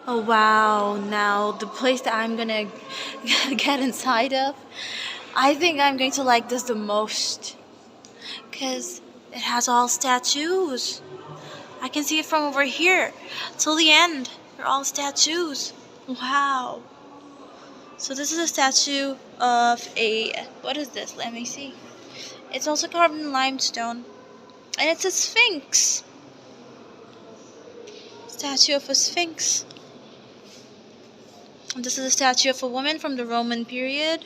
Oh wow, now the place that I'm gonna get inside of, I think I'm going to like this the most. Because it has all statues. I can see it from over here till the end. They're all statues. Wow. So this is a statue of a, what is this? Let me see. It's also carved in limestone. And it's a sphinx. Statue of a sphinx. And this is a statue of a woman from the Roman period.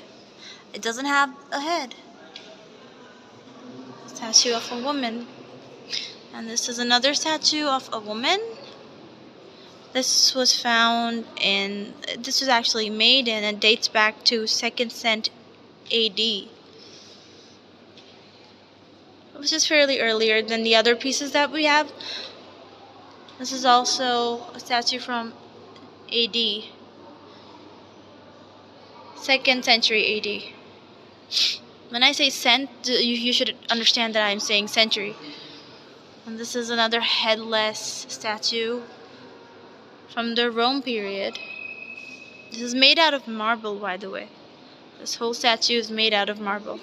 It doesn't have a head. Statue of a woman. And this is another statue of a woman. This was found in, this was actually made in, and dates back to 2nd century AD. Which is fairly earlier than the other pieces that we have. This is also a statue from AD. 2nd century AD. When I say you should understand that I'm saying century. And this is another headless statue from the Rome period. This is made out of marble, by the way. This whole statue is made out of marble.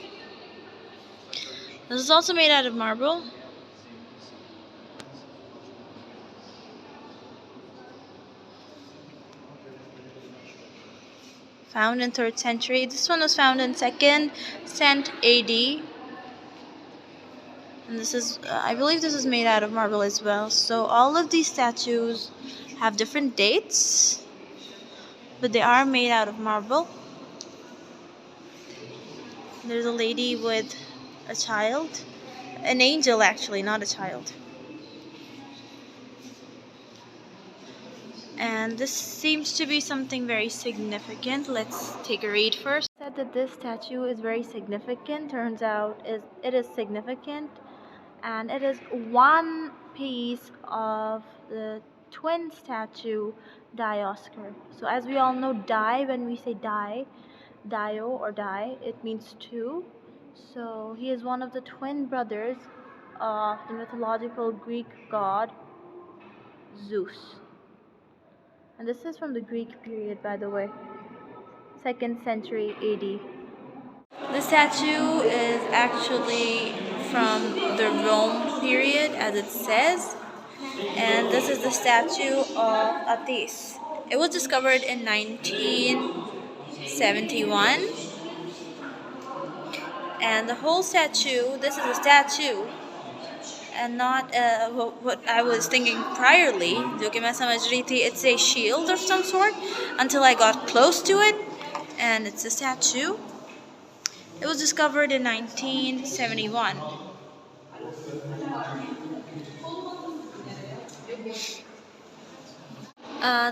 This is also made out of marble. Found in 3rd century. This one was found in 2nd century AD. And this is, I believe this is made out of marble as well. So all of these statues have different dates, but they are made out of marble. There's a lady with a child. An angel, actually, not a child. And this seems to be something very significant. Let's take a read first. Said that this statue is very significant. Turns out it is significant, and it is one piece of the twin statue Dioscar. So as we all know, when we say dio or die, it means two. So he is one of the twin brothers of the mythological Greek god Zeus. And this is from the Greek period, by the way, 2nd century AD. The statue is actually from the Rome period, as it says, and this is the statue of Athis. It was discovered in 1971, and the whole statue, this is a statue, and not what I was thinking priorly. जो कि मैं समझ रही थी, it's a shield of some sort, until I got close to it, and it's a statue. It was discovered in 1971.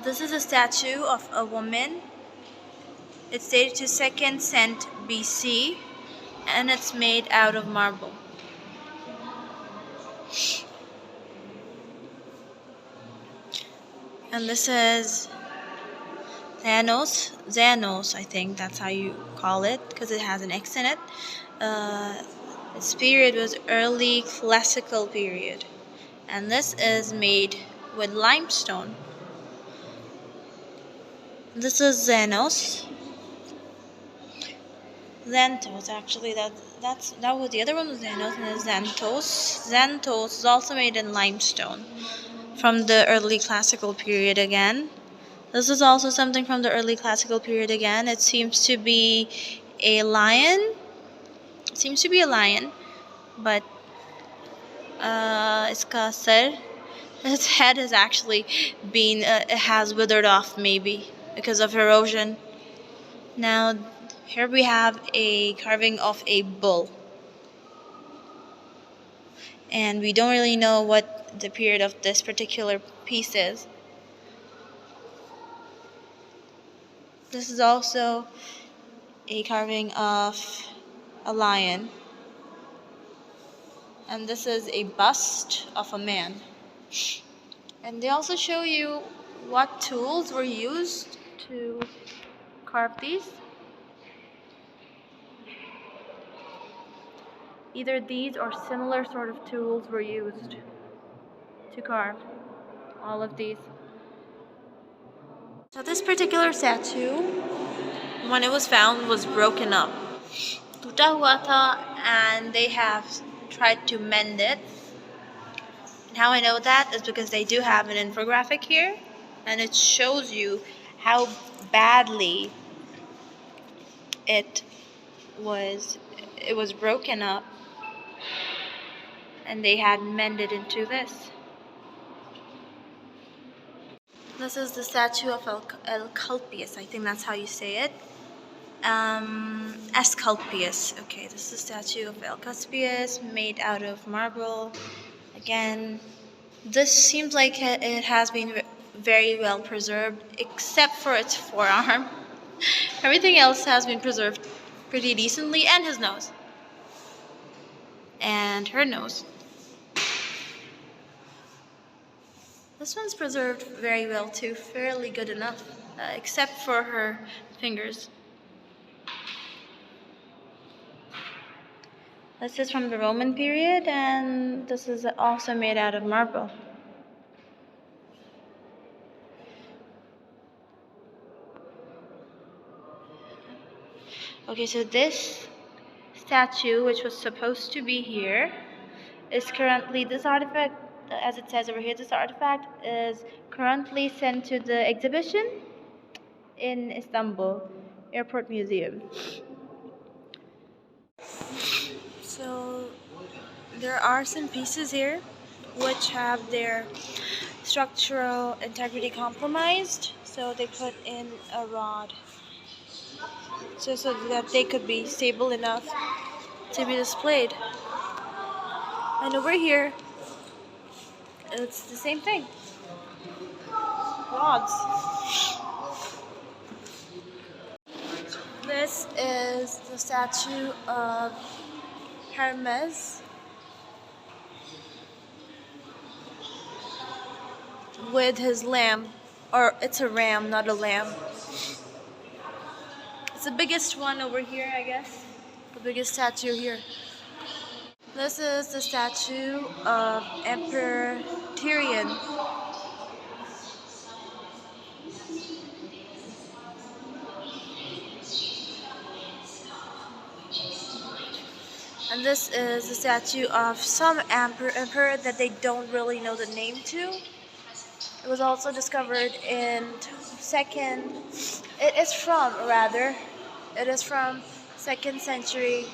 This is a statue of a woman. It's dated to 2nd century BC, and it's made out of marble. And this is Xanos, I think that's how you call it, because it has an X in it. Its period was early classical period, and this is made with limestone. This is Xanos. Xanthos, actually, that was the other one was Xanos, and Xanthos. Xanthos is also made in limestone from the early classical period again. This is also something from the early classical period again. It seems to be a lion. But iska sar, its head has actually been it has withered off, maybe because of erosion. Now here we have a carving of a bull, and we don't really know what the period of this particular piece is. This is also a carving of a lion, and this is a bust of a man. And they also show you what tools were used to carve these. Either these or similar sort of tools were used to carve all of these. So this particular statue, when it was found, was broken up. Toota hua tha, and they have tried to mend it. And how I know that is because they do have an infographic here, and it shows you how badly it was broken up, and they had mended into this. This is the statue of Asclepius. I think that's how you say it. Asclepius. Okay, this is the statue of Asclepius made out of marble. Again, this seems like it has been very well preserved, except for its forearm. Everything else has been preserved pretty decently, and his nose. And her nose. This one's preserved very well too, fairly good enough, except for her fingers. This is from the Roman period, and this is also made out of marble. Okay, so this statue, which was supposed to be here, is currently, this artifact, as it says over here, this artifact is currently sent to the exhibition in Istanbul Airport Museum. So there are some pieces here which have their structural integrity compromised, so they put in a rod so that they could be stable enough to be displayed. And over here, it's the same thing. Rods. This is the statue of Hermes with his lamb, or it's a ram, not a lamb. It's the biggest one over here, I guess. The biggest statue here. This is the statue of Emperor Tyrion. And this is the statue of some emperor that they don't really know the name to. It was also discovered in it is from 2nd century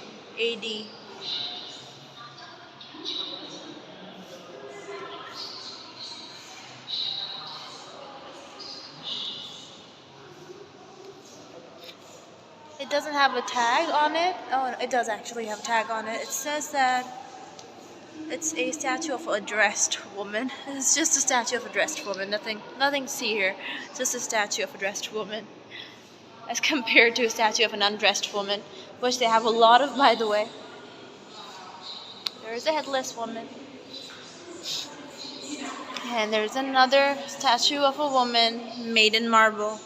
AD. It doesn't have a tag on it. Oh, it does actually have a tag on it. It says that it's a statue of a dressed woman. It's just a statue of a dressed woman. Nothing to see here. It's just a statue of a dressed woman, as compared to a statue of an undressed woman, which they have a lot of, by the way. There's a headless woman. And there's another statue of a woman made in marble.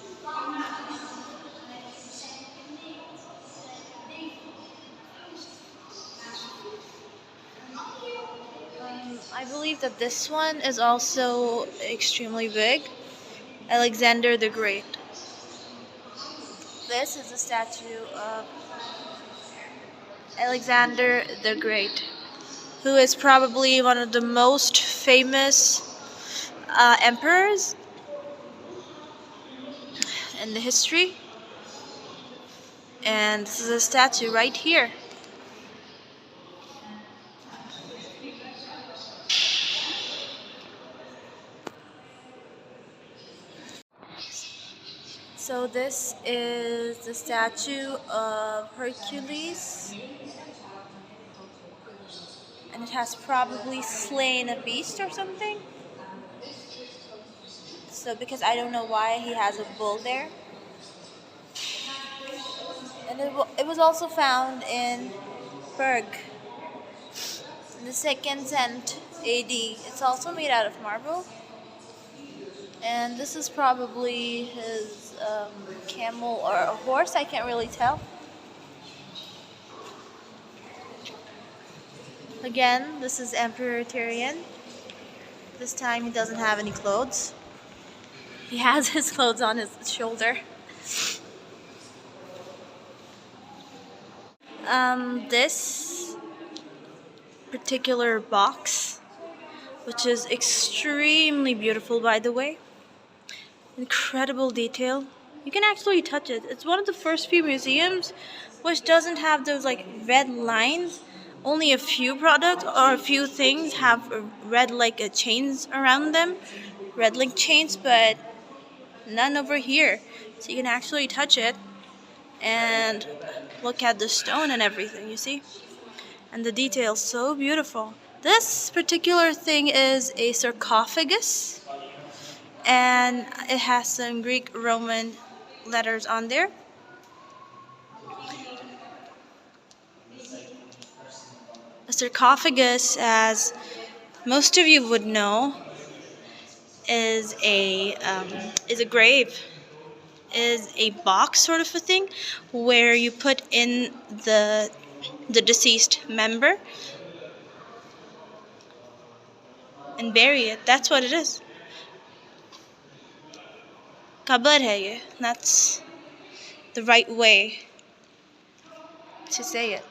I believe that this one is also extremely big. Alexander the Great. This is a statue of Alexander the Great, who is probably one of the most famous emperors in the history. And this is a statue right here. So this is the statue of Hercules, and it has probably slain a beast or something. So because I don't know why he has a bull there. And it was also found in Berg in the 2nd century AD. It's also made out of marble. And this is probably his camel or a horse, I can't really tell. Again, this is Emperor Tyrion. This time he doesn't have any clothes. He has his clothes on his shoulder. This particular box, which is extremely beautiful, by the way, incredible detail. You can actually touch it. It's one of the first few museums which doesn't have those like red lines. Only a few products or a few things have red like chains around them, red link chains, but none over here. So you can actually touch it and look at the stone and everything, you see? And the details so beautiful. This particular thing is a sarcophagus, and it has some Greek Roman letters on there. A sarcophagus, as most of you would know, is a grave, is a box sort of a thing where you put in the deceased member and bury it. That's what it is. Kabar hai ye. That's the right way to say it.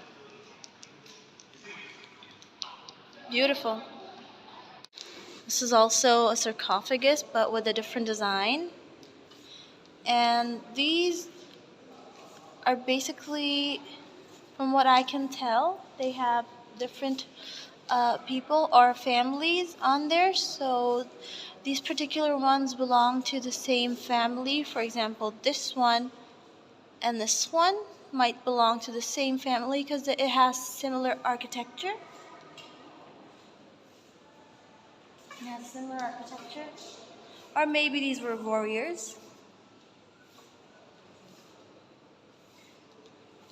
Beautiful. This is also a sarcophagus, but with a different design. And these are basically, from what I can tell, they have different people or families on there. So these particular ones belong to the same family. For example, this one and this one might belong to the same family because it has similar architecture. It has similar architecture. Or maybe these were warriors.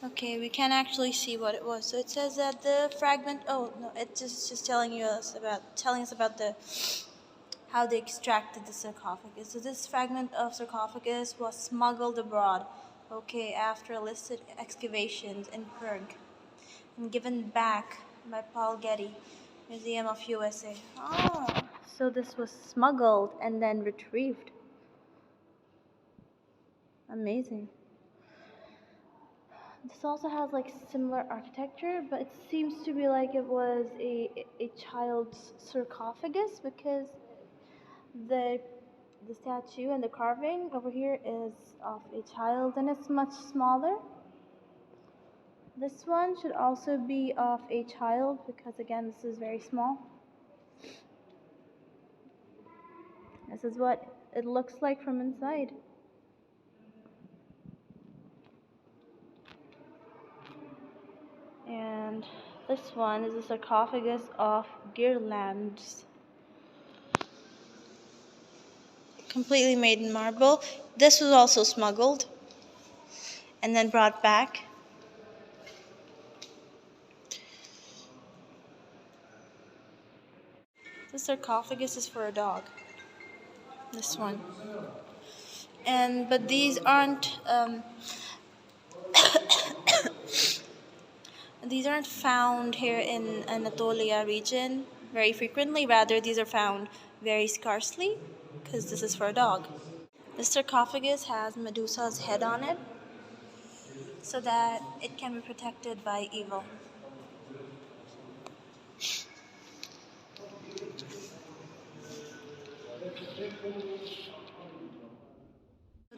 Okay, we can actually see what it was. So it says that the fragment. Oh no, it's just telling us about the how they extracted the sarcophagus. So this fragment of sarcophagus was smuggled abroad. Okay, after illicit excavations in Prague, and given back by Paul Getty, Museum of USA. Oh, so this was smuggled and then retrieved. Amazing. This also has like similar architecture, but it seems to be like it was a child's sarcophagus because the the statue and the carving over here is of a child and it's much smaller. This one should also be of a child because again this is very small. This is what it looks like from inside. And this one is a sarcophagus of girlands. Completely made in marble. This was also smuggled and then brought back. The sarcophagus is for a dog. This one. But these aren't these aren't found here in Anatolia region very frequently. Rather, these are found very scarcely because this is for a dog. The sarcophagus has Medusa's head on it so that it can be protected by evil.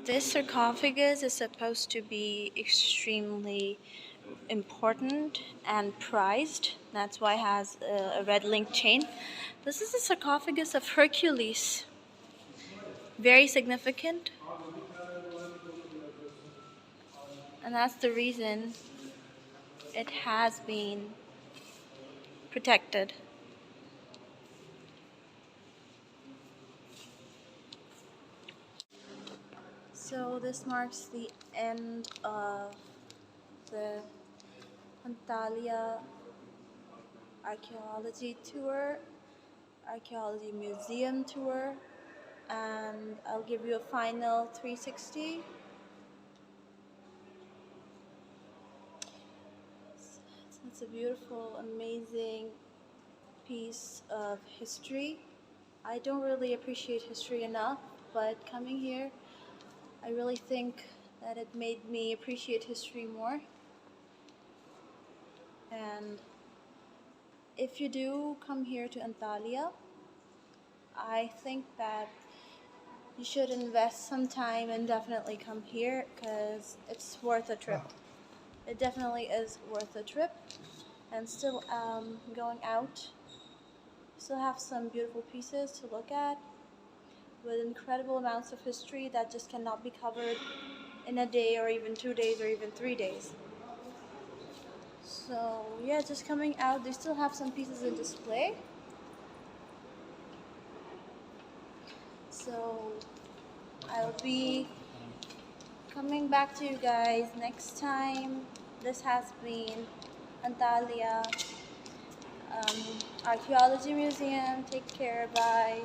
This sarcophagus is supposed to be extremely important and prized. That's why it has a red link chain. This is the sarcophagus of Hercules. Very significant. And that's the reason it has been protected. So this marks the end of the Antalya archaeology tour, archaeology museum tour, and I'll give you a final 360. It's a beautiful, amazing piece of history. I don't really appreciate history enough, but coming here, I really think that it made me appreciate history more. And if you do come here to Antalya, I think that you should invest some time and definitely come here because it's worth a trip. It definitely is worth a trip. And still going out, still have some beautiful pieces to look at with incredible amounts of history that just cannot be covered in a day or even 2 days or even 3 days. So yeah, just coming out, they still have some pieces in display. So I'll be coming back to you guys next time. This has been Antalya Archaeology Museum. Take care, bye.